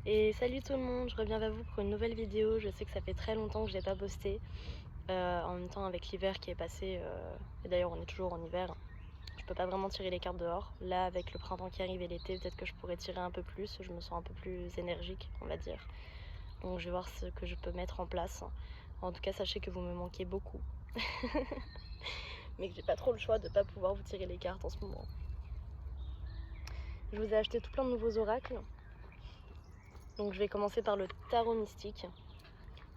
Et salut tout le monde, je reviens vers vous pour une nouvelle vidéo. Je sais que ça fait très longtemps que je n'ai pas posté, en même temps avec l'hiver qui est passé, et d'ailleurs on est toujours en hiver, je peux pas vraiment tirer les cartes dehors. Là avec le printemps qui arrive et l'été, peut-être que je pourrais tirer un peu plus, je me sens un peu plus énergique on va dire. Donc je vais voir ce que je peux mettre en place. En tout cas sachez que vous me manquez beaucoup, mais que j'ai pas trop le choix de pas pouvoir vous tirer les cartes en ce moment. Je vous ai acheté tout plein de nouveaux oracles, donc je vais commencer par le tarot mystique.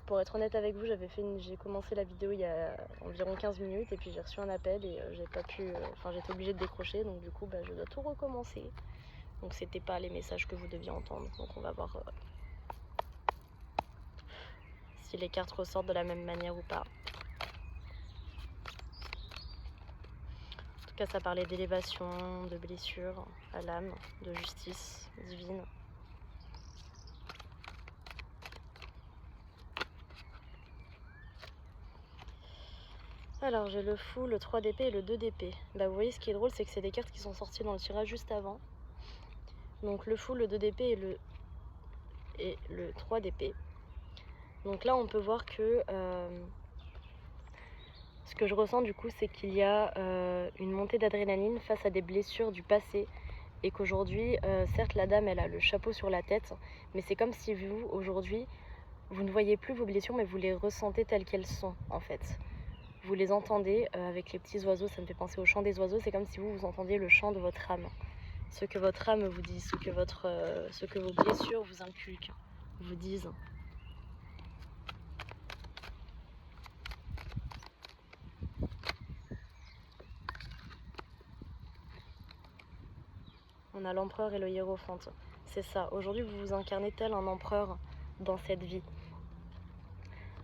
Pour être honnête avec vous, j'ai commencé la vidéo il y a environ 15 minutes et puis j'ai reçu un appel et j'ai pas pu, j'étais obligée de décrocher, donc du coup je dois tout recommencer. Donc c'était pas les messages que vous deviez entendre, donc on va voir si les cartes ressortent de la même manière ou pas. En tout cas ça parlait d'élévation, de blessure à l'âme, de justice divine. Alors j'ai le fou, le 3 d'épée et le 2 d'épée. Bah vous voyez ce qui est drôle, c'est que c'est des cartes qui sont sorties dans le tirage juste avant. Donc le fou, le 2 d'épée et le 3 d'épée. Donc là on peut voir que ce que je ressens du coup c'est qu'il y a une montée d'adrénaline face à des blessures du passé et qu'aujourd'hui certes la dame elle a le chapeau sur la tête, mais c'est comme si vous aujourd'hui vous ne voyez plus vos blessures mais vous les ressentez telles qu'elles sont en fait. Vous les entendez avec les petits oiseaux, ça me fait penser au chant des oiseaux, c'est comme si vous entendiez le chant de votre âme. Ce que votre âme vous dit, ce que vos blessures vous inculquent, vous disent. On a l'empereur et le hiérophante. C'est ça, aujourd'hui vous vous incarnez tel un empereur dans cette vie.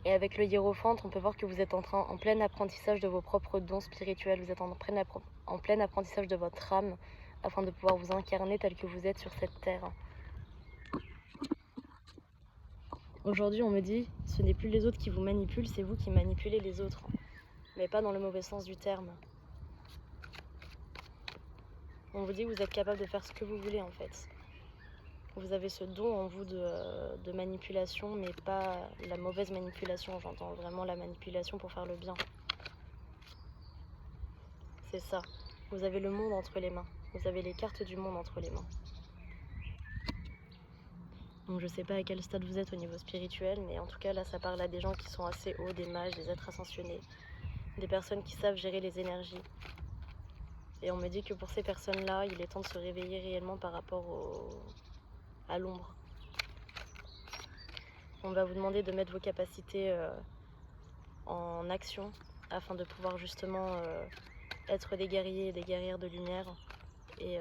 Et avec le hiérophante, on peut voir que vous êtes en plein apprentissage de vos propres dons spirituels, vous êtes en plein apprentissage de votre âme, afin de pouvoir vous incarner tel que vous êtes sur cette terre. Aujourd'hui on me dit, ce n'est plus les autres qui vous manipulent, c'est vous qui manipulez les autres. Mais pas dans le mauvais sens du terme. On vous dit que vous êtes capable de faire ce que vous voulez en fait. Vous avez ce don en vous de manipulation, mais pas la mauvaise manipulation, j'entends vraiment la manipulation pour faire le bien. C'est ça. Vous avez le monde entre les mains. Vous avez les cartes du monde entre les mains. Donc je sais pas à quel stade vous êtes au niveau spirituel, mais en tout cas là ça parle à des gens qui sont assez hauts, des mages, des êtres ascensionnés, des personnes qui savent gérer les énergies. Et on me dit que pour ces personnes-là, il est temps de se réveiller réellement par rapport à l'ombre. On va vous demander de mettre vos capacités en action afin de pouvoir justement être des guerriers et des guerrières de lumière et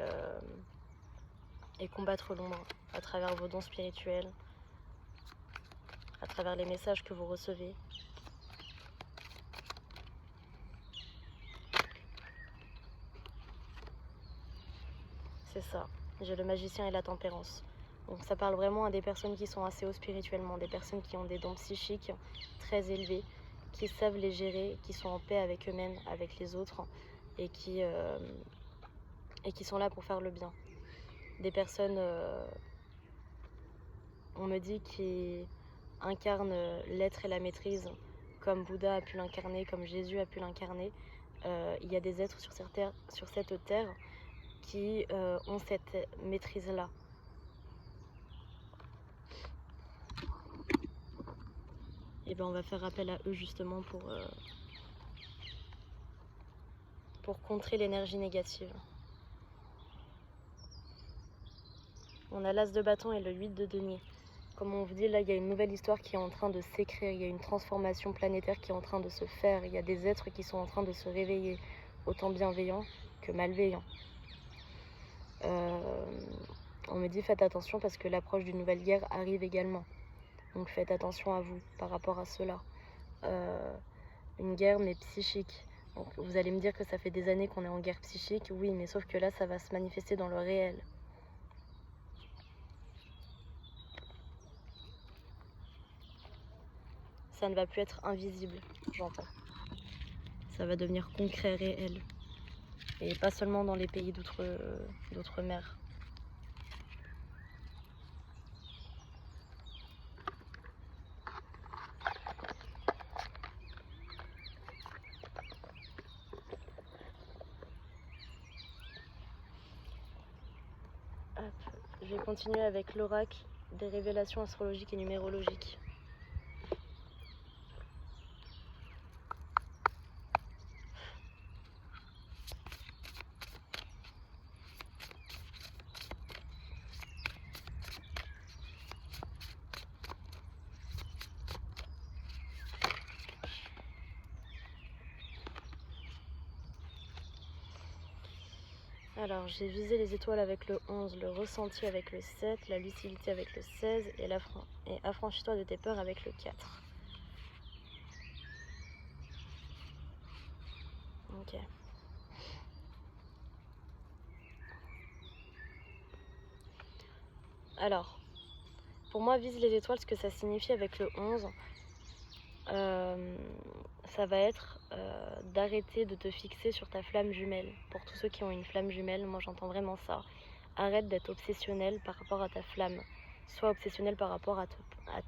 combattre l'ombre à travers vos dons spirituels, à travers les messages que vous recevez. C'est ça, j'ai le magicien et la tempérance. Donc ça parle vraiment à des personnes qui sont assez hauts spirituellement, des personnes qui ont des dons psychiques très élevés, qui savent les gérer, qui sont en paix avec eux-mêmes, avec les autres, et qui sont là pour faire le bien. Des personnes, on me dit, qui incarnent l'être et la maîtrise, comme Bouddha a pu l'incarner, comme Jésus a pu l'incarner. Il y a des êtres sur cette terre qui ont cette maîtrise-là. Et ben on va faire appel à eux justement pour contrer l'énergie négative. On a l'as de bâton et le 8 de denier. Comme on vous dit, là, il y a une nouvelle histoire qui est en train de s'écrire. Il y a une transformation planétaire qui est en train de se faire. Il y a des êtres qui sont en train de se réveiller, autant bienveillants que malveillants. On me dit, faites attention parce que l'approche d'une nouvelle guerre arrive également. Donc faites attention à vous par rapport à cela. Une guerre, mais psychique. Donc, vous allez me dire que ça fait des années qu'on est en guerre psychique. Oui, mais sauf que là, ça va se manifester dans le réel. Ça ne va plus être invisible, j'entends. Ça va devenir concret, réel. Et pas seulement dans les pays d'outre-mer. Je vais continuer avec l'oracle des révélations astrologiques et numérologiques. Alors, j'ai visé les étoiles avec le 11, le ressenti avec le 7, la lucidité avec le 16 et affranchis-toi de tes peurs avec le 4. Ok. Alors, pour moi, vise les étoiles, ce que ça signifie avec le 11, ça va être d'arrêter de te fixer sur ta flamme jumelle. Pour tous ceux qui ont une flamme jumelle, moi j'entends vraiment ça. Arrête d'être obsessionnel par rapport à ta flamme. Sois obsessionnel par rapport à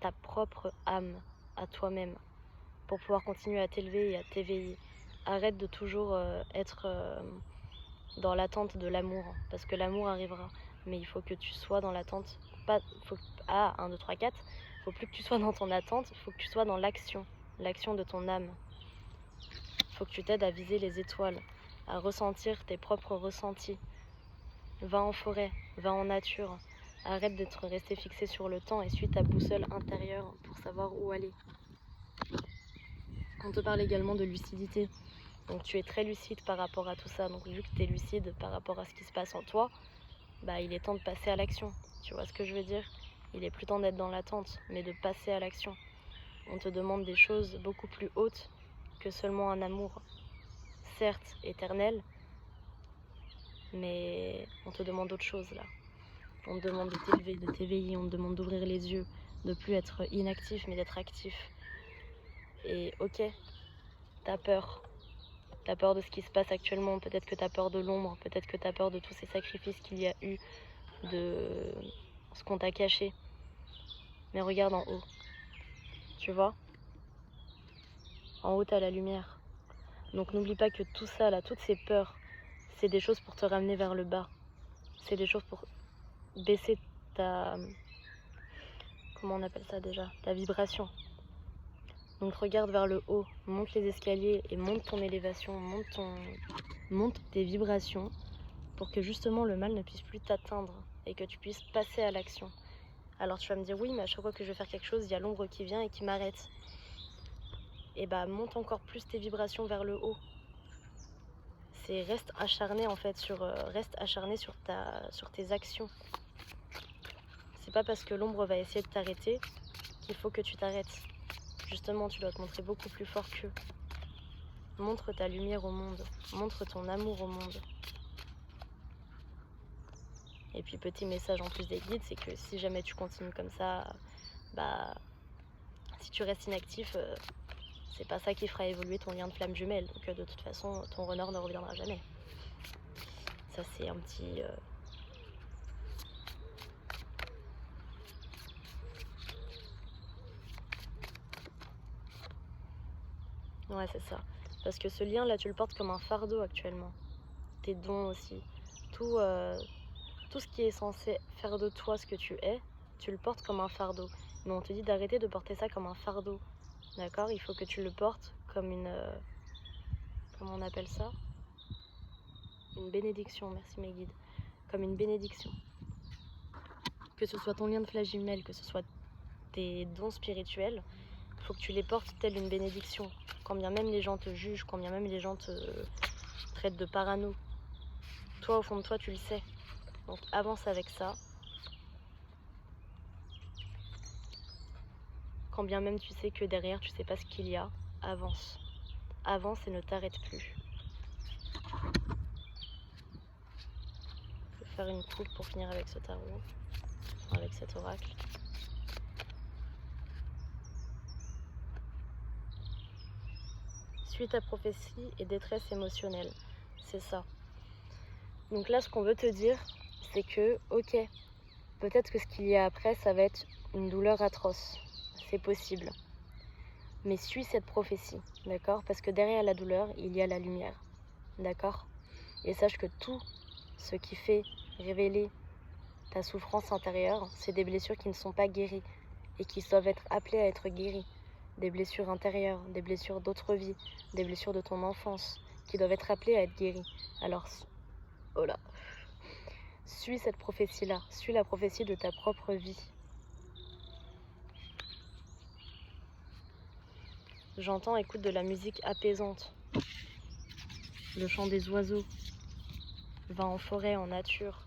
ta propre âme, à toi-même, pour pouvoir continuer à t'élever et à t'éveiller. Arrête de toujours être dans l'attente de l'amour, parce que l'amour arrivera. Mais il faut que tu sois dans l'attente. Ah, 1, 2, 3, 4. Il faut plus que tu sois dans ton attente, il faut que tu sois dans l'action de ton âme. Il faut que tu t'aides à viser les étoiles, à ressentir tes propres ressentis. Va en forêt, va en nature. Arrête d'être resté fixé sur le temps et suis ta boussole intérieure pour savoir où aller. On te parle également de lucidité. Donc tu es très lucide par rapport à tout ça. Donc vu que tu es lucide par rapport à ce qui se passe en toi, bah il est temps de passer à l'action. Tu vois ce que je veux dire? Il est plus temps d'être dans l'attente, mais de passer à l'action. On te demande des choses beaucoup plus hautes que seulement un amour, certes éternel, mais on te demande autre chose là. On te demande de t'élever, de t'éveiller, on te demande d'ouvrir les yeux, de plus être inactif mais d'être actif. Et ok, t'as peur. T'as peur de ce qui se passe actuellement, peut-être que t'as peur de l'ombre, peut-être que t'as peur de tous ces sacrifices qu'il y a eu, de ce qu'on t'a caché. Mais regarde en haut, tu vois? En haut t'as la lumière. Donc n'oublie pas que tout ça là, toutes ces peurs, c'est des choses pour te ramener vers le bas. C'est des choses pour baisser ta... Comment on appelle ça déjà? Ta vibration. Donc regarde vers le haut, monte les escaliers et monte ton élévation, monte tes vibrations pour que justement le mal ne puisse plus t'atteindre et que tu puisses passer à l'action. Alors tu vas me dire oui, mais à chaque fois que je vais faire quelque chose, il y a l'ombre qui vient et qui m'arrête. Et bah monte encore plus tes vibrations vers le haut. Reste acharné en fait reste acharné sur tes actions. C'est pas parce que l'ombre va essayer de t'arrêter qu'il faut que tu t'arrêtes. Justement, tu dois te montrer beaucoup plus fort qu'eux. Montre ta lumière au monde, montre ton amour au monde. Et puis petit message en plus des guides, c'est que si jamais tu continues comme ça, bah si tu restes inactif, c'est pas ça qui fera évoluer ton lien de flamme jumelle. Donc de toute façon, ton renard ne reviendra jamais. Ça c'est un petit... Ouais, c'est ça. Parce que ce lien-là, tu le portes comme un fardeau actuellement. Tes dons aussi. Tout ce qui est censé faire de toi ce que tu es, tu le portes comme un fardeau. Mais on te dit d'arrêter de porter ça comme un fardeau. D'accord? Il faut que tu le portes comme une... comment on appelle ça? Une bénédiction, merci mes guides. Comme une bénédiction. Que ce soit ton lien de flamme jumelle, que ce soit tes dons spirituels, il faut que tu les portes telle une bénédiction. Quand bien même les gens te jugent, quand bien même les gens te traitent de parano, toi au fond de toi tu le sais. Donc avance avec ça. Quand bien même tu sais que derrière tu sais pas ce qu'il y a, avance. Avance et ne t'arrête plus. Je vais faire une coupe pour finir avec ce tarot, avec cet oracle. Suis ta prophétie et détresse émotionnelle. C'est ça. Donc là, ce qu'on veut te dire, c'est que, ok, peut-être que ce qu'il y a après, ça va être une douleur atroce. C'est possible. Mais suis cette prophétie, d'accord? Parce que derrière la douleur, il y a la lumière, d'accord? Et sache que tout ce qui fait révéler ta souffrance intérieure, c'est des blessures qui ne sont pas guéries et qui doivent être appelées à être guéries. Des blessures intérieures, des blessures d'autres vies, des blessures de ton enfance qui doivent être appelées à être guéries. Alors, oh là, suis cette prophétie-là, suis la prophétie de ta propre vie. J'entends, écoute de la musique apaisante, le chant des oiseaux, va en forêt, en nature,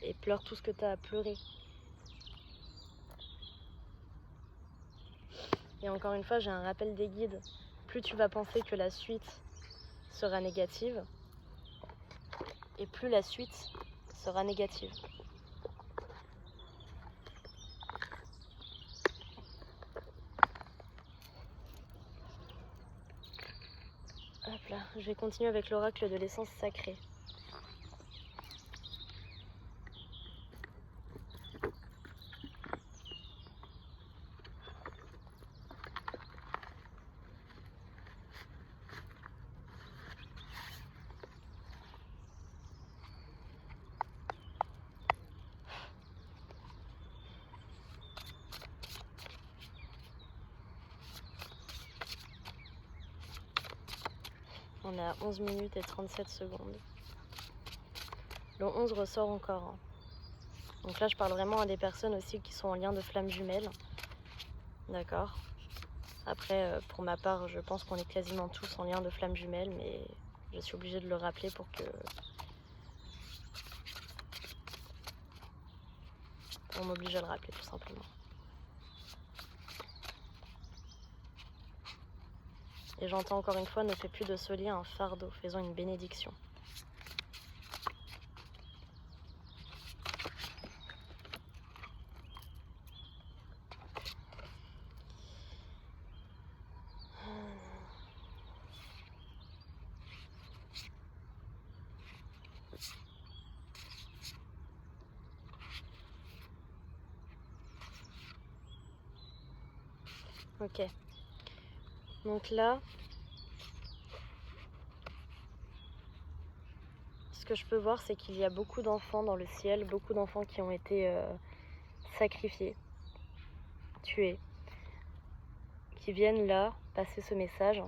et pleure tout ce que tu as à pleurer. Et encore une fois, j'ai un rappel des guides. Plus tu vas penser que la suite sera négative, et plus la suite sera négative. Hop là, je vais continuer avec l'oracle de l'essence sacrée. On est à 11 minutes et 37 secondes. Le 11 ressort encore. Hein. Donc là, je parle vraiment à des personnes aussi qui sont en lien de flammes jumelles. D'accord. Après, pour ma part, je pense qu'on est quasiment tous en lien de flammes jumelles, mais je suis obligée de le rappeler pour que on m'oblige à le rappeler, tout simplement. Et j'entends encore une fois, ne fais plus de ce lien un fardeau, faisons une bénédiction. Ok. Donc là, ce que je peux voir, c'est qu'il y a beaucoup d'enfants dans le ciel, beaucoup d'enfants qui ont été sacrifiés, tués, qui viennent là passer ce message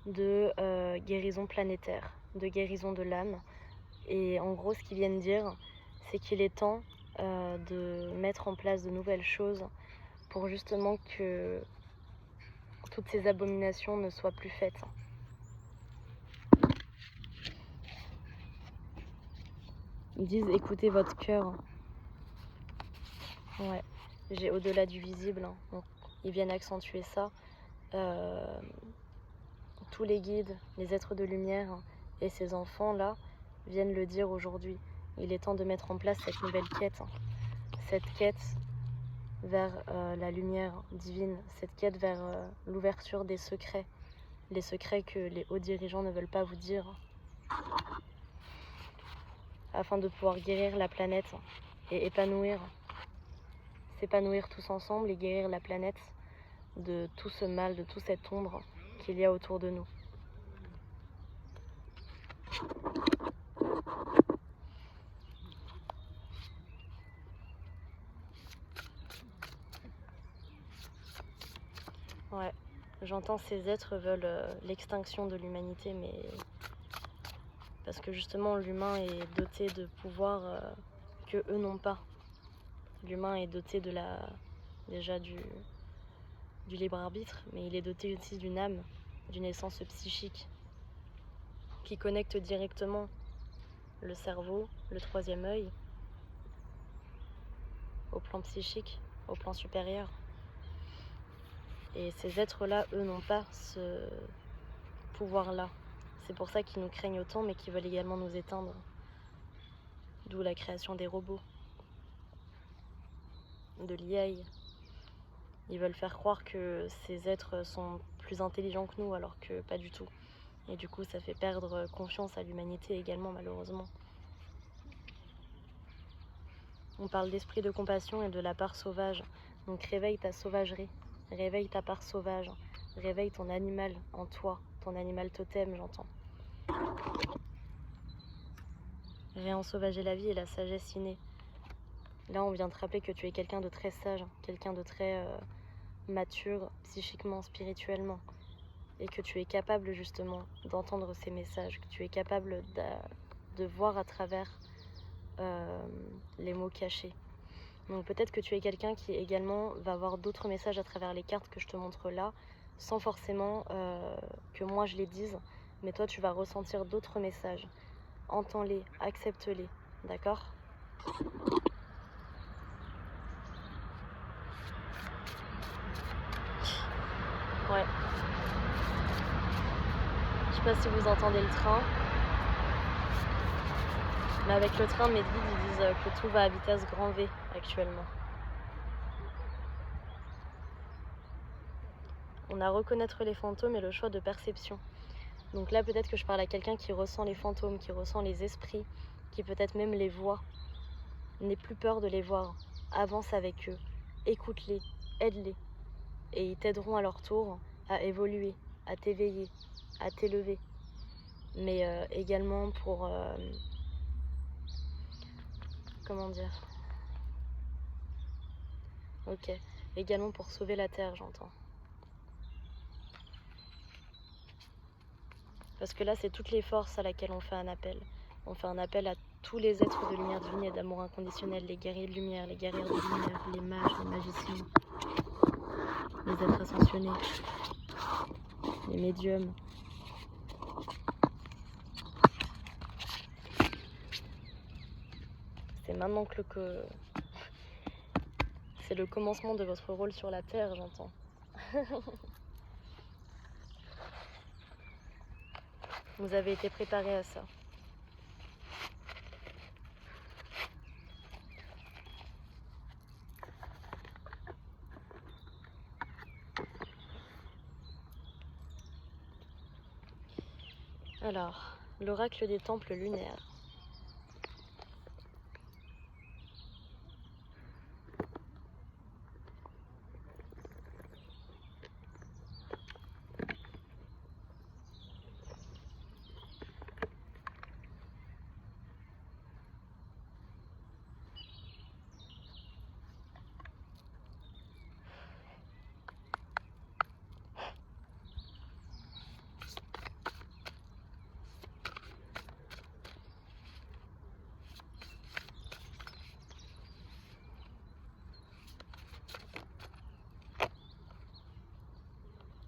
de guérison planétaire, de guérison de l'âme. Et en gros, ce qu'ils viennent dire, c'est qu'il est temps de mettre en place de nouvelles choses pour justement que toutes ces abominations ne soient plus faites. Ils disent écoutez votre cœur. Ouais, j'ai au-delà du visible. Hein. Donc, ils viennent accentuer ça. Tous les guides, les êtres de lumière et ces enfants-là viennent le dire aujourd'hui. Il est temps de mettre en place cette nouvelle quête. Cette quête vers la lumière divine, cette quête vers l'ouverture des secrets. Les secrets que les hauts dirigeants ne veulent pas vous dire. Afin de pouvoir guérir la planète et s'épanouir tous ensemble et guérir la planète de tout ce mal, de toute cette ombre qu'il y a autour de nous. Ouais, j'entends ces êtres veulent l'extinction de l'humanité, mais parce que justement l'humain est doté de pouvoirs que eux n'ont pas. L'humain est doté de déjà du libre arbitre, mais il est doté aussi d'une âme, d'une essence psychique qui connecte directement le cerveau, le troisième œil, au plan psychique, au plan supérieur. Et ces êtres-là, eux, n'ont pas ce pouvoir-là. C'est pour ça qu'ils nous craignent autant, mais qu'ils veulent également nous éteindre. D'où la création des robots, de l'IA. Ils veulent faire croire que ces êtres sont plus intelligents que nous, alors que pas du tout. Et du coup, ça fait perdre confiance à l'humanité également, malheureusement. On parle d'esprit de compassion et de la part sauvage. Donc réveille ta sauvagerie, réveille ta part sauvage, réveille ton animal en toi, ton animal totem, j'entends. Réensauvager la vie et la sagesse innée. Là, on vient te rappeler que tu es quelqu'un de très sage, quelqu'un de très mature, psychiquement, spirituellement. Et que tu es capable justement d'entendre ces messages, que tu es capable de voir à travers les mots cachés. Donc peut-être que tu es quelqu'un qui également va avoir d'autres messages à travers les cartes que je te montre là, sans forcément que moi je les dise, mais toi tu vas ressentir d'autres messages. Entends-les, accepte-les, d'accord? Ouais. Je sais pas si vous entendez le train. Mais avec le train, mes guides ils disent que tout va à vitesse grand V actuellement. On a reconnaître les fantômes et le choix de perception. Donc là, peut-être que je parle à quelqu'un qui ressent les fantômes, qui ressent les esprits, qui peut-être même les voit. N'aie plus peur de les voir. Avance avec eux. Écoute-les. Aide-les. Et ils t'aideront à leur tour à évoluer, à t'éveiller, à t'élever. Mais également pour... comment dire? Ok. Également pour sauver la Terre, j'entends. Parce que là, c'est toutes les forces à laquelle on fait un appel. On fait un appel à tous les êtres de lumière divine et d'amour inconditionnel, les guerriers de lumière, les guerrières de lumière, les mages, les magiciens, les êtres ascensionnés, les médiums. C'est maintenant que c'est le commencement de votre rôle sur la Terre, j'entends. Vous avez été préparé à ça. Alors, l'oracle des temples lunaires.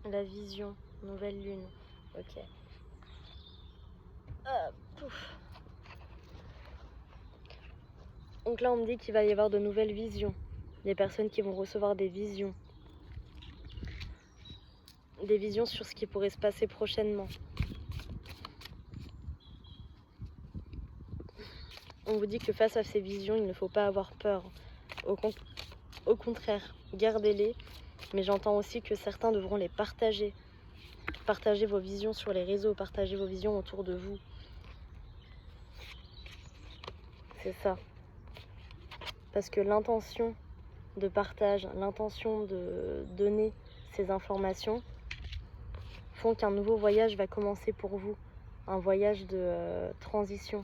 La vision, nouvelle lune. Ok. Pouf. Donc là, on me dit qu'il va y avoir de nouvelles visions. Des personnes qui vont recevoir des visions. Des visions sur ce qui pourrait se passer prochainement. On vous dit que face à ces visions, il ne faut pas avoir peur. Au contraire, gardez-les. Mais j'entends aussi que certains devront les partager. Partagez vos visions sur les réseaux, partagez vos visions autour de vous. C'est ça. Parce que l'intention de partage, l'intention de donner ces informations font qu'un nouveau voyage va commencer pour vous. Un voyage de transition.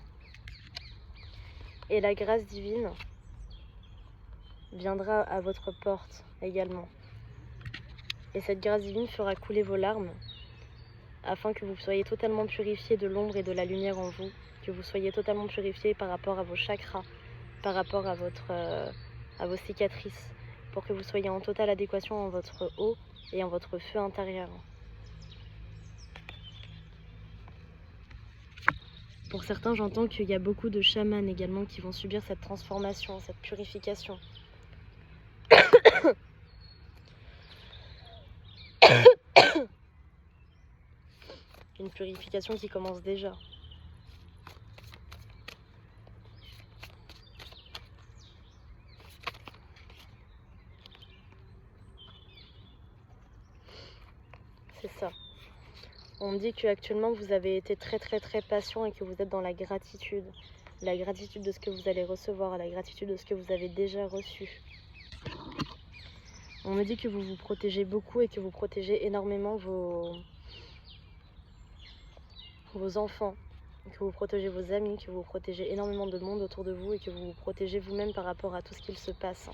Et la grâce divine viendra à votre porte également. Et cette grâce divine fera couler vos larmes afin que vous soyez totalement purifiés de l'ombre et de la lumière en vous, que vous soyez totalement purifiés par rapport à vos chakras, par rapport à vos cicatrices, pour que vous soyez en totale adéquation en votre eau et en votre feu intérieur. Pour certains, j'entends qu'il y a beaucoup de chamans également qui vont subir cette transformation, cette purification. Une purification qui commence déjà. C'est ça. On me dit qu'actuellement vous avez été très patient et que vous êtes dans la gratitude. La gratitude de ce que vous allez recevoir, la gratitude de ce que vous avez déjà reçu. On me dit que vous vous protégez beaucoup et que vous protégez énormément vos enfants, que vous protégez vos amis, que vous protégez énormément de monde autour de vous et que vous vous protégez vous-même par rapport à tout ce qu'il se passe.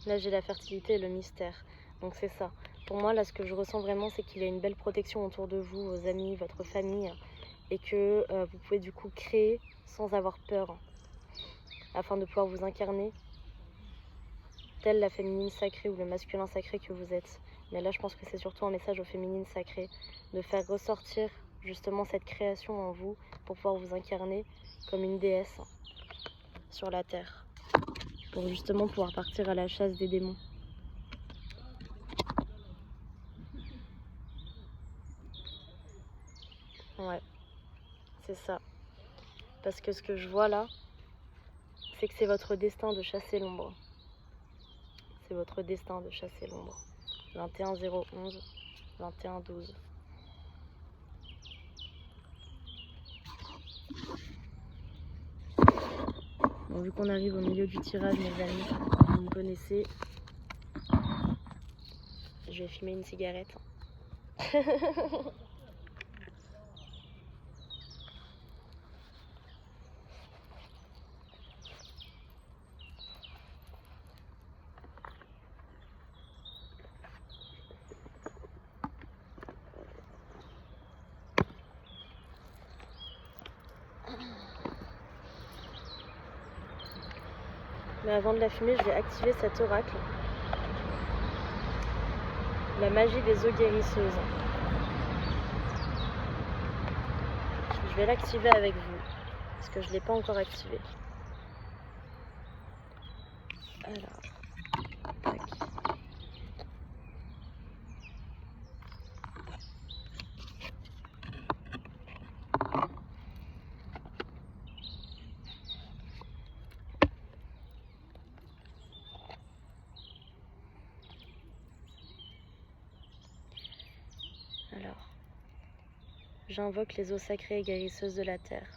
Là, j'ai la fertilité et le mystère. Donc c'est ça. Pour moi, là, ce que je ressens vraiment, c'est qu'il y a une belle protection autour de vous, vos amis, votre famille, et que vous pouvez du coup créer sans avoir peur, afin de pouvoir vous incarner telle la féminine sacrée ou le masculin sacré que vous êtes. Mais là, je pense que c'est surtout un message aux féminines sacrées, de faire ressortir justement cette création en vous pour pouvoir vous incarner comme une déesse sur la terre, pour justement pouvoir partir à la chasse des démons. Ouais, c'est ça. Parce que ce que je vois là, c'est que c'est votre destin de chasser l'ombre. C'est votre destin de chasser l'ombre. 21-0-11, 21-12. Bon, vu qu'on arrive au milieu du tirage, mes amis, vous me connaissez. Je vais fumer une cigarette. Mais avant de la fumer, je vais activer cet oracle. La magie des eaux guérisseuses. Je vais l'activer avec vous, parce que je ne l'ai pas encore activé. Alors, tac. Alors, j'invoque les eaux sacrées et guérisseuses de la terre.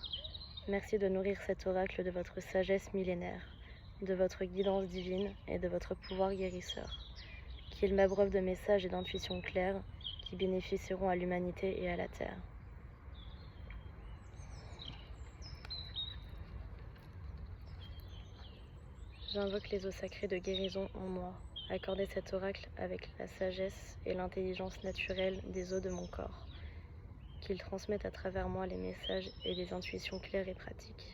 Merci de nourrir cet oracle de votre sagesse millénaire, de votre guidance divine et de votre pouvoir guérisseur. Qu'il m'abreuve de messages et d'intuitions claires qui bénéficieront à l'humanité et à la terre. J'invoque les eaux sacrées de guérison en moi. Accordez cet oracle avec la sagesse et l'intelligence naturelle des eaux de mon corps. Qu'il transmette à travers moi les messages et les intuitions claires et pratiques.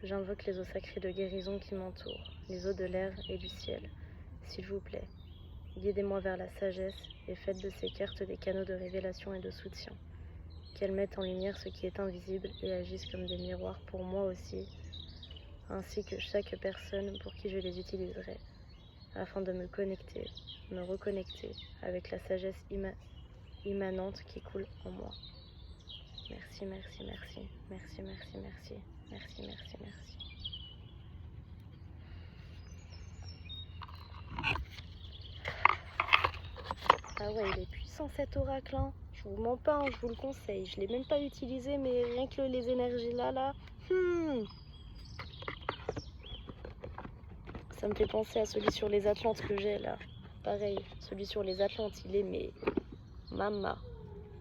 J'invoque les eaux sacrées de guérison qui m'entourent, les eaux de l'air et du ciel. S'il vous plaît, guidez-moi vers la sagesse et faites de ces cartes des canaux de révélation et de soutien. Qu'elles mettent en lumière ce qui est invisible et agissent comme des miroirs pour moi aussi, ainsi que chaque personne pour qui je les utiliserai, afin de me connecter, me reconnecter avec la sagesse immanente qui coule en moi. Merci, merci, merci, merci, merci, merci, merci, merci, merci. Ah ouais, il est puissant cet oracle, hein. Je vous mens pas, hein, je vous le conseille. Je l'ai même pas utilisé, mais rien que les énergies là, ça me fait penser à celui sur les Atlantes que j'ai là. Pareil, celui sur les Atlantes, il est mais mama,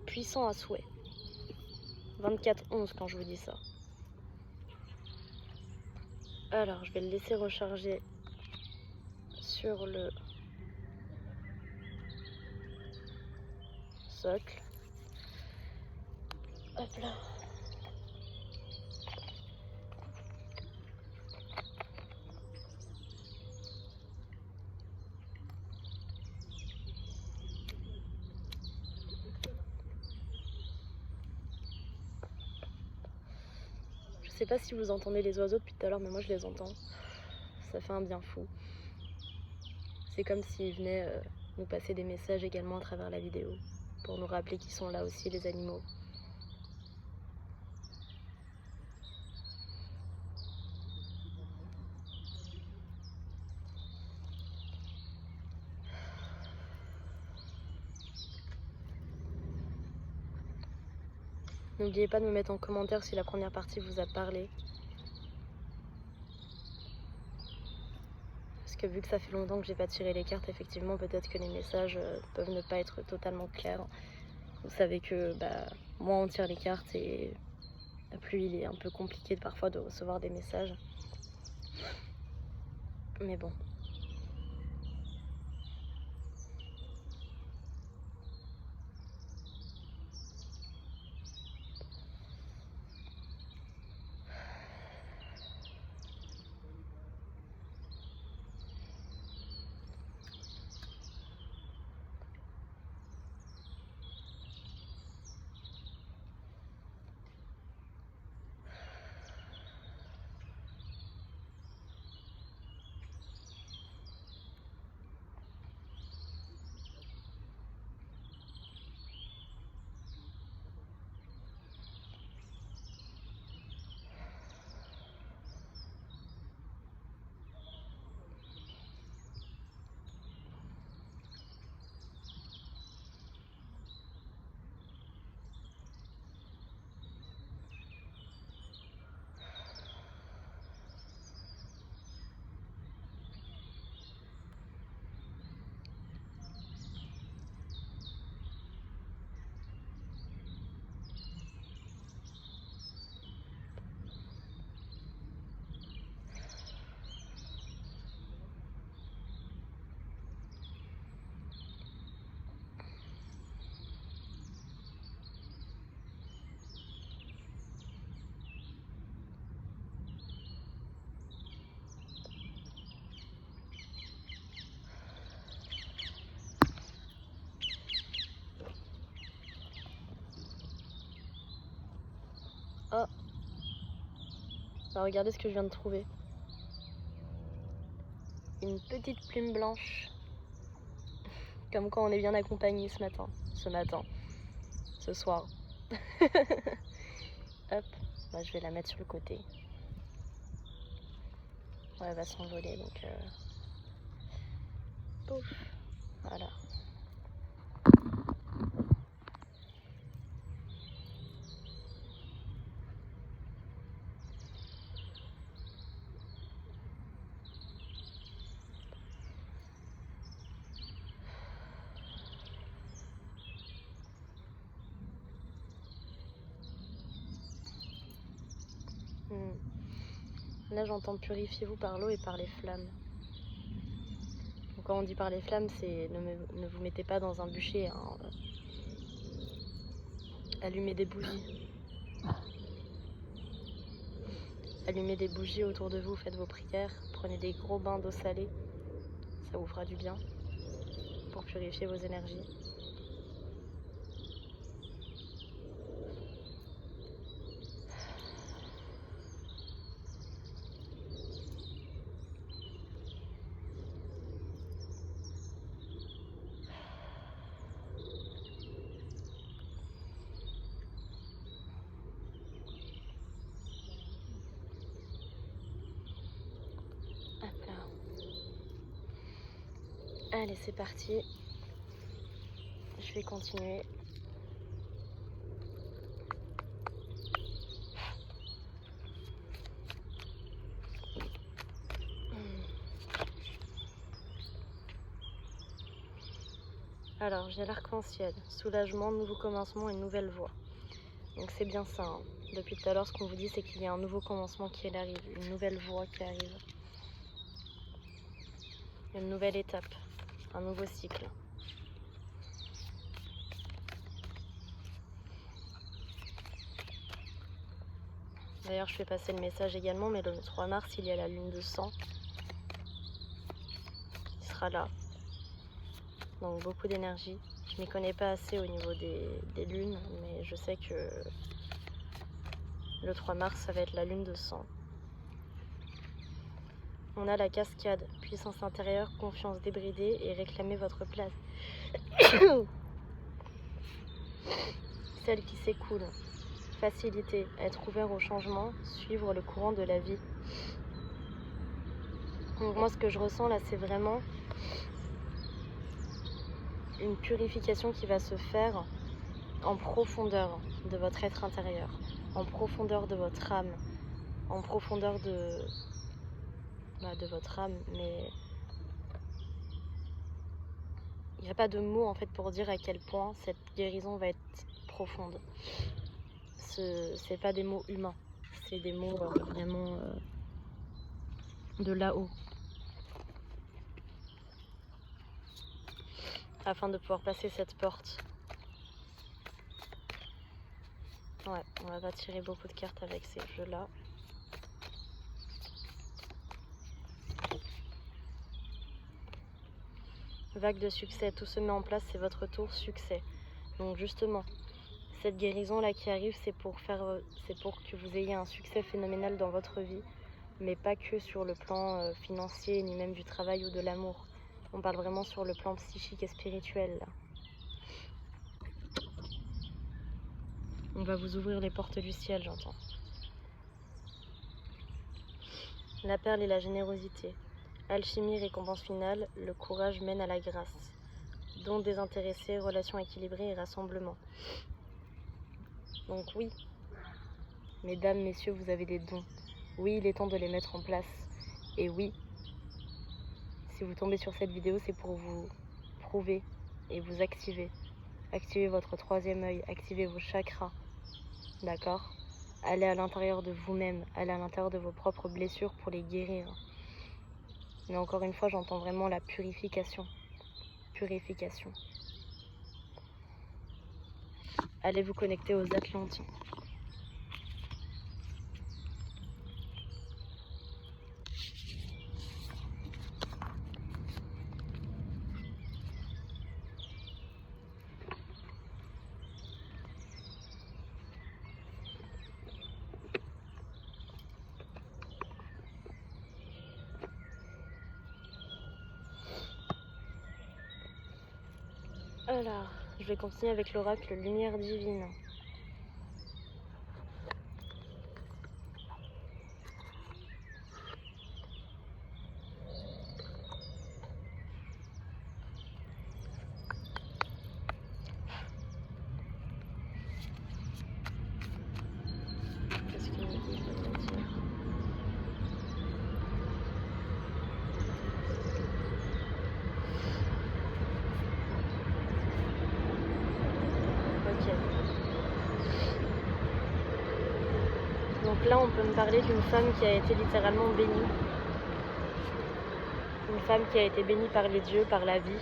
puissant à souhait. 24-11 quand je vous dis ça. Alors, je vais le laisser recharger sur le socle. Hop là. Je sais pas si vous entendez les oiseaux depuis tout à l'heure, mais moi je les entends. Ça fait un bien fou. C'est comme s'ils venaient nous passer des messages également à travers la vidéo, pour nous rappeler qu'ils sont là aussi, les animaux. N'oubliez pas de me mettre en commentaire si la première partie vous a parlé. Parce que vu que ça fait longtemps que j'ai pas tiré les cartes, effectivement, peut-être que les messages peuvent ne pas être totalement clairs. Vous savez que moins on tire les cartes et plus il est un peu compliqué parfois de recevoir des messages. Mais bon. Oh, regardez ce que je viens de trouver. Une petite plume blanche. Comme quand on est bien accompagné ce soir. Hop, je vais la mettre sur le côté. Ouais, elle va s'envoler donc. Pouf, voilà. Là j'entends purifiez-vous par l'eau et par les flammes. Donc, quand on dit par les flammes, c'est ne vous mettez pas dans un bûcher, hein. Allumez des bougies. Allumez des bougies autour de vous, faites vos prières, prenez des gros bains d'eau salée, ça vous fera du bien pour purifier vos énergies. Hop là. Allez, c'est parti. Je vais continuer. Alors, j'ai l'arc-en-ciel, soulagement, nouveau commencement et nouvelle voie. Donc c'est bien ça, hein. Depuis tout à l'heure, ce qu'on vous dit, c'est qu'il y a un nouveau commencement qui arrive, une nouvelle voie qui arrive. Une nouvelle étape, un nouveau cycle. D'ailleurs, je fais passer le message également, mais le 3 mars, il y a la lune de sang. Il sera là. Donc beaucoup d'énergie. Je m'y connais pas assez au niveau des lunes, mais je sais que le 3 mars, ça va être la lune de sang. On a la cascade, puissance intérieure, confiance débridée et réclamez votre place. Celle qui s'écoule, facilité, être ouvert au changement, suivre le courant de la vie. Donc moi, ce que je ressens là, c'est vraiment une purification qui va se faire en profondeur de votre être intérieur, en profondeur de votre âme, en profondeur de votre âme, mais il n'y a pas de mots en fait pour dire à quel point cette guérison va être profonde. C'est pas des mots humains, c'est des mots vraiment de là-haut. Afin de pouvoir passer cette porte. Ouais, on va pas tirer beaucoup de cartes avec ces jeux-là. Vague de succès, tout se met en place, c'est votre tour, succès. Donc justement, cette guérison-là qui arrive, c'est pour que vous ayez un succès phénoménal dans votre vie, mais pas que sur le plan financier, ni même du travail ou de l'amour. On parle vraiment sur le plan psychique et spirituel, là. On va vous ouvrir les portes du ciel, j'entends. La perle et la générosité. Alchimie, récompense finale, le courage mène à la grâce. Dons désintéressés, relations équilibrées et rassemblement. Donc oui, mesdames, messieurs, vous avez des dons. Oui, il est temps de les mettre en place. Et oui, si vous tombez sur cette vidéo, c'est pour vous prouver et vous activer. Activez votre troisième œil, activez vos chakras. D'accord? Allez à l'intérieur de vous-même, allez à l'intérieur de vos propres blessures pour les guérir. Mais encore une fois, j'entends vraiment la purification. Purification. Allez vous connecter aux Atlantes. Alors, je vais continuer avec l'oracle Lumière Divine. Qu'est-ce qu'il me dit, je vais me dire. Ok. Donc là, on peut me parler d'une femme qui a été littéralement bénie. Une femme qui a été bénie par les dieux, par la vie.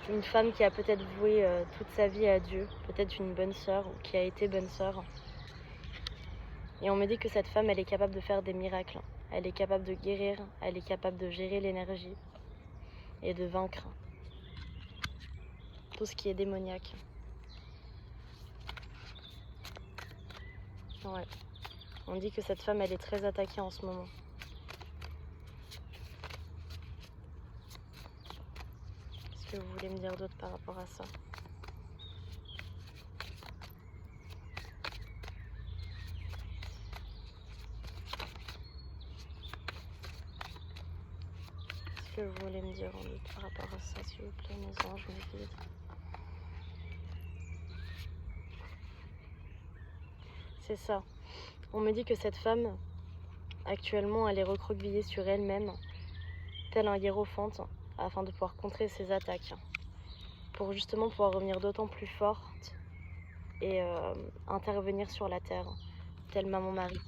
Une femme qui a peut-être voué toute sa vie à Dieu, peut-être une bonne sœur ou qui a été bonne sœur. Et on me dit que cette femme, elle est capable de faire des miracles. Elle est capable de guérir, elle est capable de gérer l'énergie et de vaincre tout ce qui est démoniaque. Ouais. On dit que cette femme, elle est très attaquée en ce moment. Qu'est-ce que vous voulez me dire d'autre par rapport à ça? Qu'est-ce que vous voulez me dire en d'autre par rapport à ça, s'il vous plaît, mes anges, mes guides? C'est ça. On me dit que cette femme, actuellement, elle est recroquevillée sur elle-même, tel un hiérophante, afin de pouvoir contrer ses attaques. Pour justement pouvoir revenir d'autant plus forte et intervenir sur la terre, telle Maman Marie.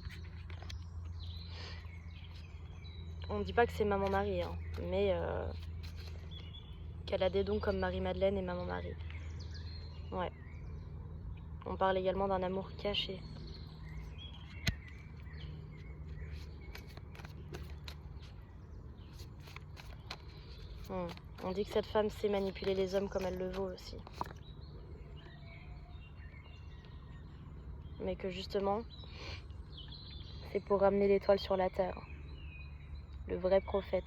On ne dit pas que c'est Maman Marie, hein, mais qu'elle a des dons comme Marie-Madeleine et Maman Marie. Ouais. On parle également d'un amour caché. On dit que cette femme sait manipuler les hommes comme elle le veut aussi. Mais que justement, c'est pour ramener l'étoile sur la terre. Le vrai prophète.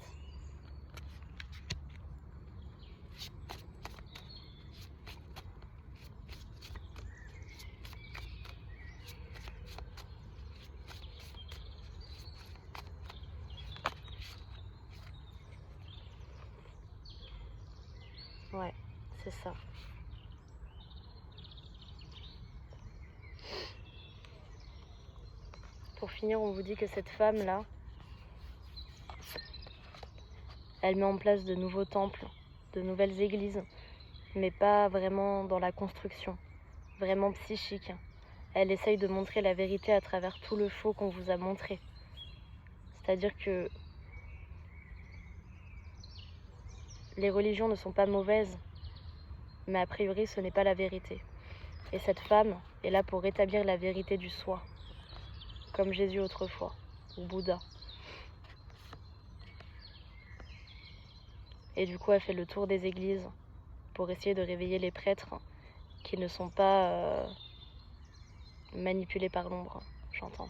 Ouais. C'est ça. Pour finir, on vous dit que cette femme-là, elle met en place de nouveaux temples, de nouvelles églises, mais pas vraiment dans la construction, vraiment psychique. Elle essaye de montrer la vérité à travers tout le faux qu'on vous a montré. C'est-à-dire que les religions ne sont pas mauvaises, mais a priori ce n'est pas la vérité. Et cette femme est là pour rétablir la vérité du soi, comme Jésus autrefois, ou Bouddha. Et du coup, elle fait le tour des églises pour essayer de réveiller les prêtres qui ne sont pas manipulés par l'ombre, j'entends.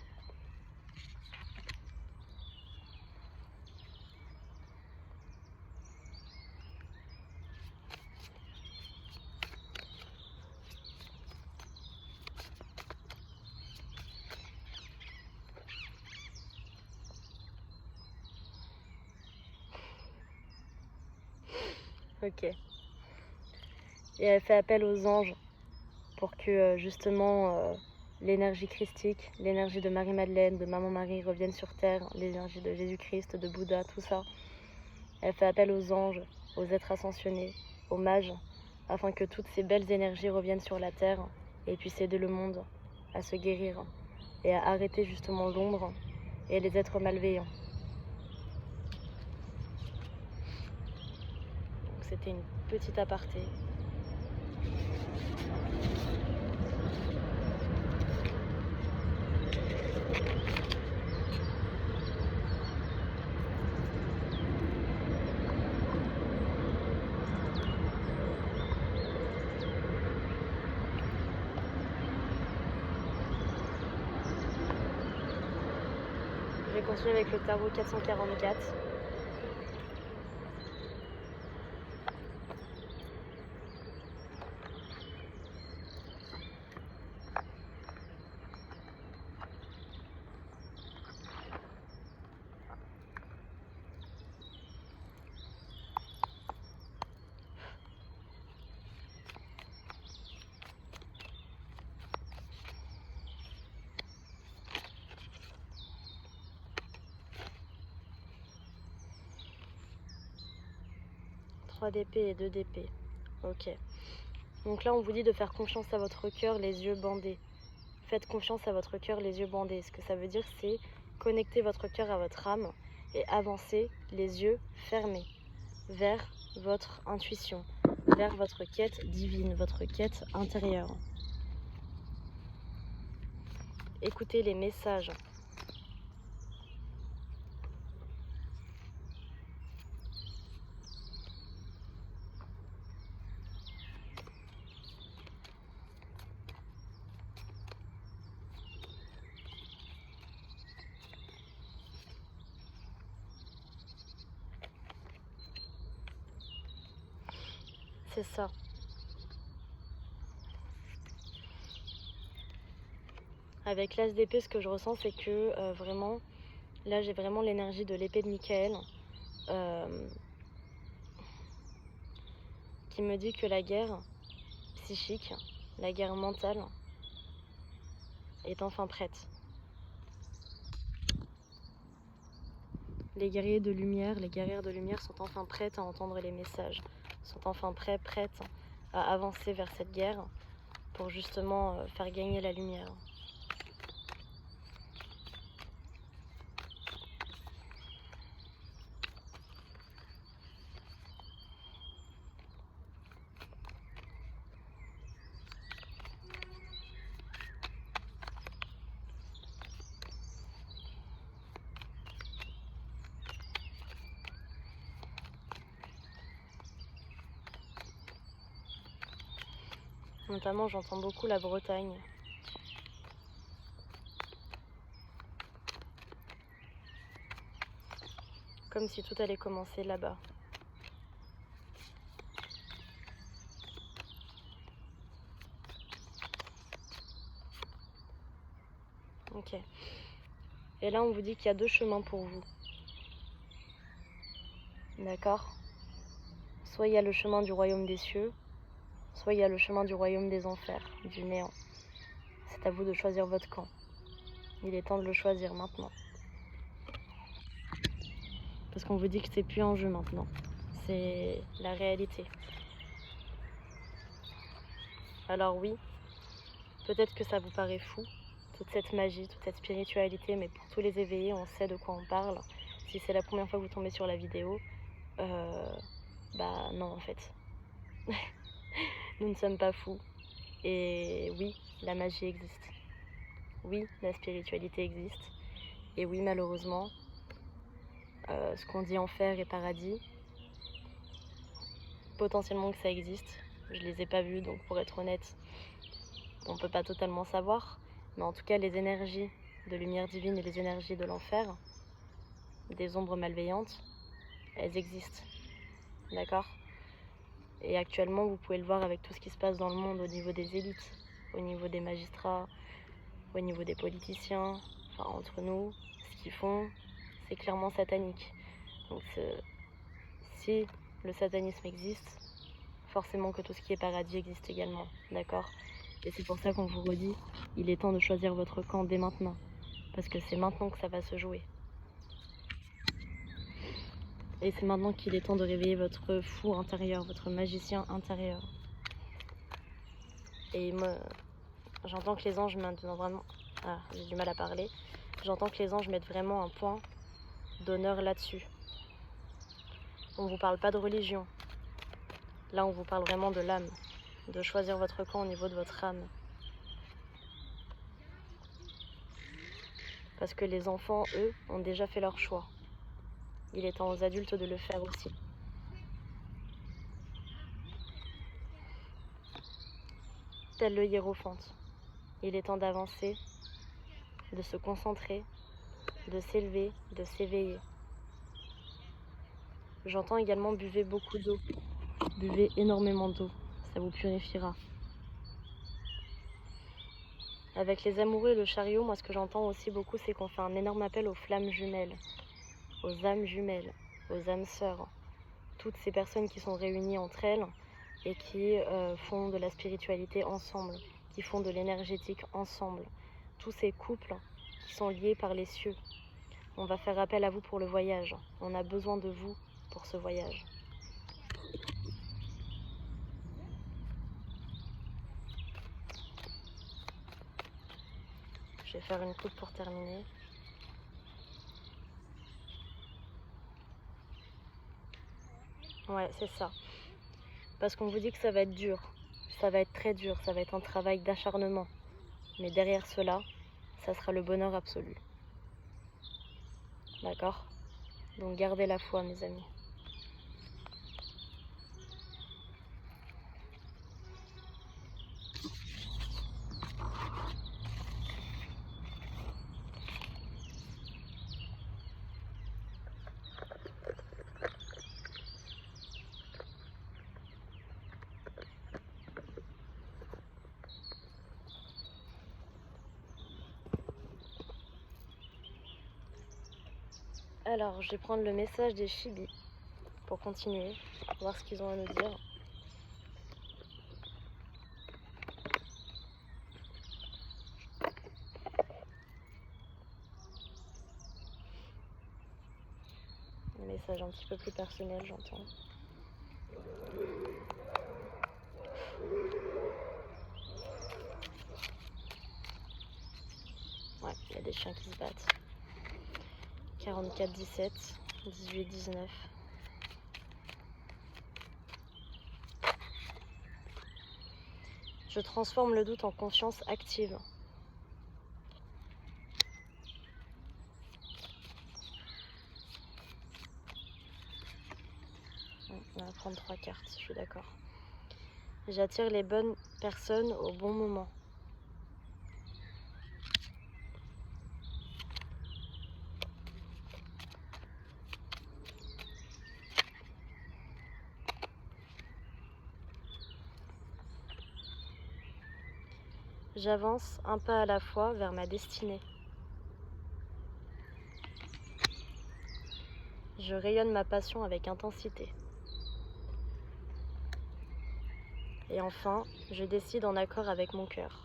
Ok. Et elle fait appel aux anges pour que justement l'énergie christique, l'énergie de Marie-Madeleine, de Maman Marie revienne sur terre, l'énergie de Jésus-Christ, de Bouddha, tout ça. Elle fait appel aux anges, aux êtres ascensionnés, aux mages, afin que toutes ces belles énergies reviennent sur la terre et puissent aider le monde à se guérir et à arrêter justement l'ombre et les êtres malveillants. Donc c'était une petite aparté. Je vais continuer avec le tarot 444. Trois d'épée et 2 d'épée. Ok. Donc là, on vous dit de faire confiance à votre cœur, les yeux bandés. Faites confiance à votre cœur, les yeux bandés. Ce que ça veut dire, c'est connecter votre cœur à votre âme et avancer les yeux fermés vers votre intuition, vers votre quête divine, votre quête intérieure. Écoutez les messages. C'est ça. Avec l'as d'épée, ce que je ressens, c'est que vraiment, là, j'ai vraiment l'énergie de l'épée de Michael qui me dit que la guerre psychique, la guerre mentale, est enfin prête. Les guerriers de lumière, les guerrières de lumière sont enfin prêtes à entendre les messages, sont enfin prêtes à avancer vers cette guerre pour justement faire gagner la lumière. Notamment, j'entends beaucoup la Bretagne. Comme si tout allait commencer là-bas. Ok. Et là, on vous dit qu'il y a 2 chemins pour vous. D'accord? Soit il y a le chemin du royaume des cieux, soit il y a le chemin du royaume des enfers, du néant. C'est à vous de choisir votre camp. Il est temps de le choisir maintenant. Parce qu'on vous dit que c'est plus un jeu maintenant. C'est la réalité. Alors oui, peut-être que ça vous paraît fou, toute cette magie, toute cette spiritualité, mais pour tous les éveillés, on sait de quoi on parle. Si c'est la première fois que vous tombez sur la vidéo, bah non en fait. Nous ne sommes pas fous. Et oui, la magie existe. Oui, la spiritualité existe. Et oui, malheureusement, ce qu'on dit enfer et paradis, potentiellement que ça existe. Je les ai pas vus, donc pour être honnête, on peut pas totalement savoir. Mais en tout cas, les énergies de lumière divine et les énergies de l'enfer, des ombres malveillantes, elles existent. D'accord? Et actuellement, vous pouvez le voir avec tout ce qui se passe dans le monde au niveau des élites, au niveau des magistrats, au niveau des politiciens, enfin entre nous, ce qu'ils font, c'est clairement satanique. Donc si le satanisme existe, forcément que tout ce qui est paradis existe également, d'accord? Et c'est pour ça qu'on vous redit, il est temps de choisir votre camp dès maintenant, parce que c'est maintenant que ça va se jouer. Et c'est maintenant qu'il est temps de réveiller votre fou intérieur, votre magicien intérieur. Et moi, j'entends que les anges mettent vraiment... Ah, j'ai du mal à parler. J'entends que les anges mettent vraiment un point d'honneur là-dessus. On ne vous parle pas de religion. Là, on vous parle vraiment de l'âme, de choisir votre camp au niveau de votre âme. Parce que les enfants, eux, ont déjà fait leur choix. Il est temps aux adultes de le faire aussi. Tel le hiérophante, il est temps d'avancer, de se concentrer, de s'élever, de s'éveiller. J'entends également buvez beaucoup d'eau. Buvez énormément d'eau, ça vous purifiera. Avec les amoureux et le chariot, moi ce que j'entends aussi beaucoup, c'est qu'on fait un énorme appel aux flammes jumelles, aux âmes jumelles, aux âmes sœurs. Toutes ces personnes qui sont réunies entre elles et qui font de la spiritualité ensemble, qui font de l'énergétique ensemble. Tous ces couples qui sont liés par les cieux. On va faire appel à vous pour le voyage. On a besoin de vous pour ce voyage. Je vais faire une coupe pour terminer. Ouais, c'est ça. Parce qu'on vous dit que ça va être dur. Ça va être très dur. Ça va être un travail d'acharnement. Mais derrière cela, ça sera le bonheur absolu. D'accord? Donc gardez la foi, mes amis. Alors, je vais prendre le message des Chibi pour continuer, voir ce qu'ils ont à nous dire. Un message un petit peu plus personnel, j'entends. Ouais, il y a des chiens qui se battent. 44, 17, 18, 19. Je transforme le doute en confiance active. On va prendre 3 cartes, je suis d'accord. J'attire les bonnes personnes au bon moment. J'avance un pas à la fois vers ma destinée. Je rayonne ma passion avec intensité. Et enfin, je décide en accord avec mon cœur.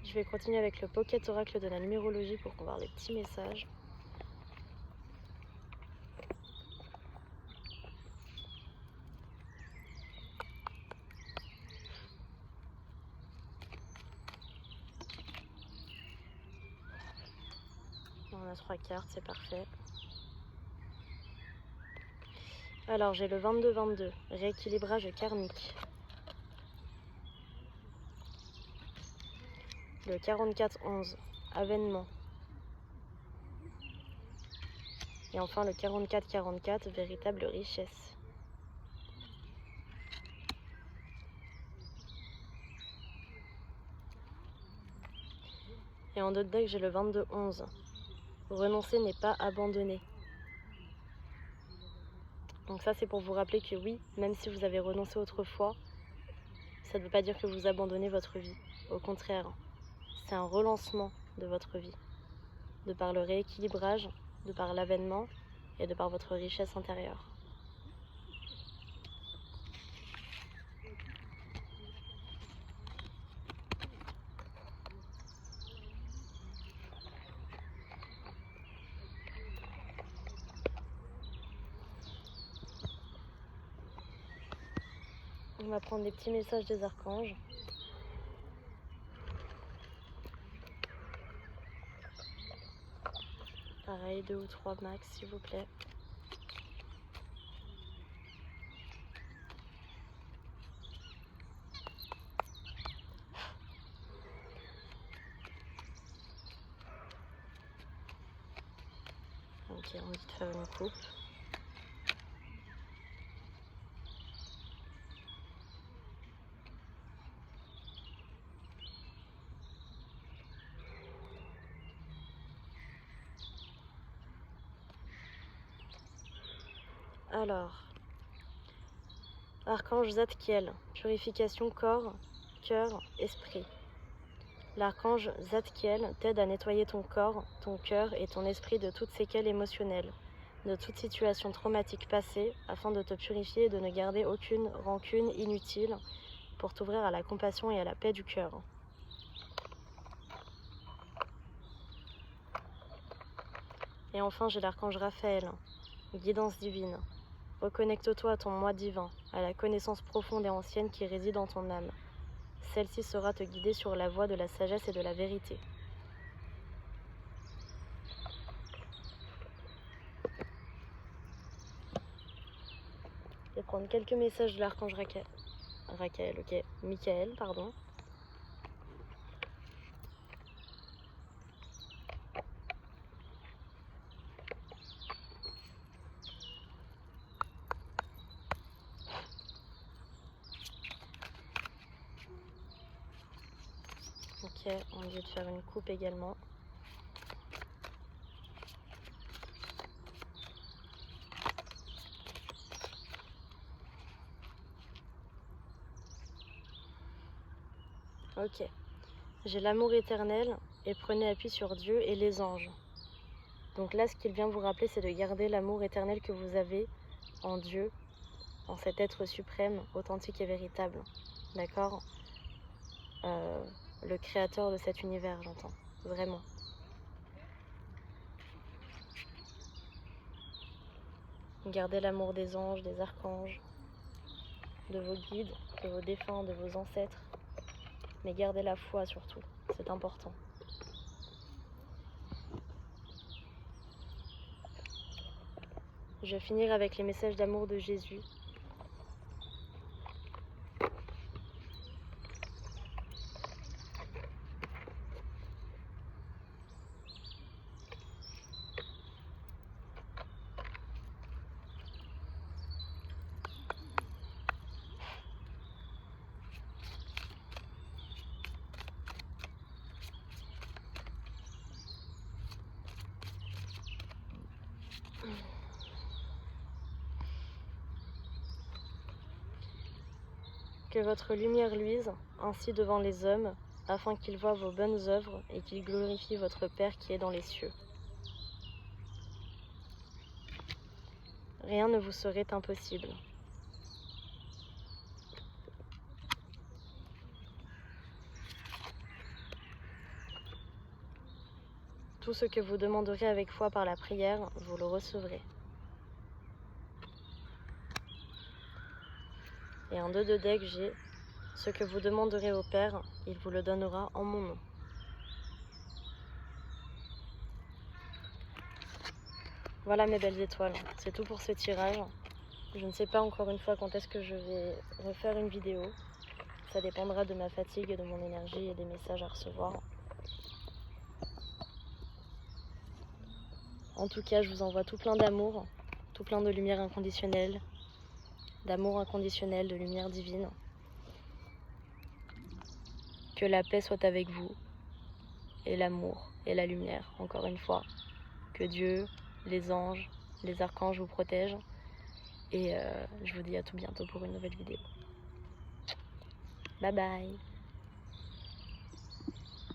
Je vais continuer avec le Pocket Oracle de la numérologie pour qu'on voit les petits messages. On a 3 cartes, c'est parfait. Alors j'ai le 22-22, rééquilibrage karmique. Le 44-11, avènement. Et enfin le 44-44, véritable richesse. Et en d'autres decks, j'ai le 22-11. Renoncer n'est pas abandonner. Donc ça, c'est pour vous rappeler que oui, même si vous avez renoncé autrefois, ça ne veut pas dire que vous abandonnez votre vie. Au contraire, c'est un relancement de votre vie. De par le rééquilibrage, de par l'avènement et de par votre richesse intérieure. On va prendre des petits messages des archanges. Pareil, 2 ou 3 max, s'il vous plaît. Ok, on dit de faire une coupe. Alors, archange Zadkiel, purification corps, cœur, esprit. L'archange Zadkiel t'aide à nettoyer ton corps, ton cœur et ton esprit de toutes séquelles émotionnelles, de toute situation traumatique passée, afin de te purifier et de ne garder aucune rancune inutile pour t'ouvrir à la compassion et à la paix du cœur. Et enfin, j'ai l'archange Raphaël, guidance divine. Reconnecte-toi à ton moi divin, à la connaissance profonde et ancienne qui réside en ton âme. Celle-ci saura te guider sur la voie de la sagesse et de la vérité. Je vais prendre quelques messages de l'archange Michael, pardon. Ok, on dit de faire une coupe également. Ok. J'ai l'amour éternel et prenez appui sur Dieu et les anges. Donc là, ce qu'il vient vous rappeler, c'est de garder l'amour éternel que vous avez en Dieu, en cet être suprême, authentique et véritable. D'accord Le créateur de cet univers, j'entends. Vraiment. Gardez l'amour des anges, des archanges, de vos guides, de vos défunts, de vos ancêtres. Mais gardez la foi surtout, c'est important. Je vais finir avec les messages d'amour de Jésus. Que votre lumière luise ainsi devant les hommes, afin qu'ils voient vos bonnes œuvres et qu'ils glorifient votre Père qui est dans les cieux. Rien ne vous serait impossible. Tout ce que vous demanderez avec foi par la prière, vous le recevrez. Et un 2 de deck, j'ai ce que vous demanderez au Père, il vous le donnera en mon nom. Voilà mes belles étoiles, c'est tout pour ce tirage. Je ne sais pas encore une fois quand est-ce que je vais refaire une vidéo. Ça dépendra de ma fatigue, de mon énergie et des messages à recevoir. En tout cas, je vous envoie tout plein d'amour, tout plein de lumière inconditionnelle, d'amour inconditionnel, de lumière divine. Que la paix soit avec vous, et l'amour, et la lumière, encore une fois. Que Dieu, les anges, les archanges vous protègent. Et je vous dis à tout bientôt pour une nouvelle vidéo. Bye bye.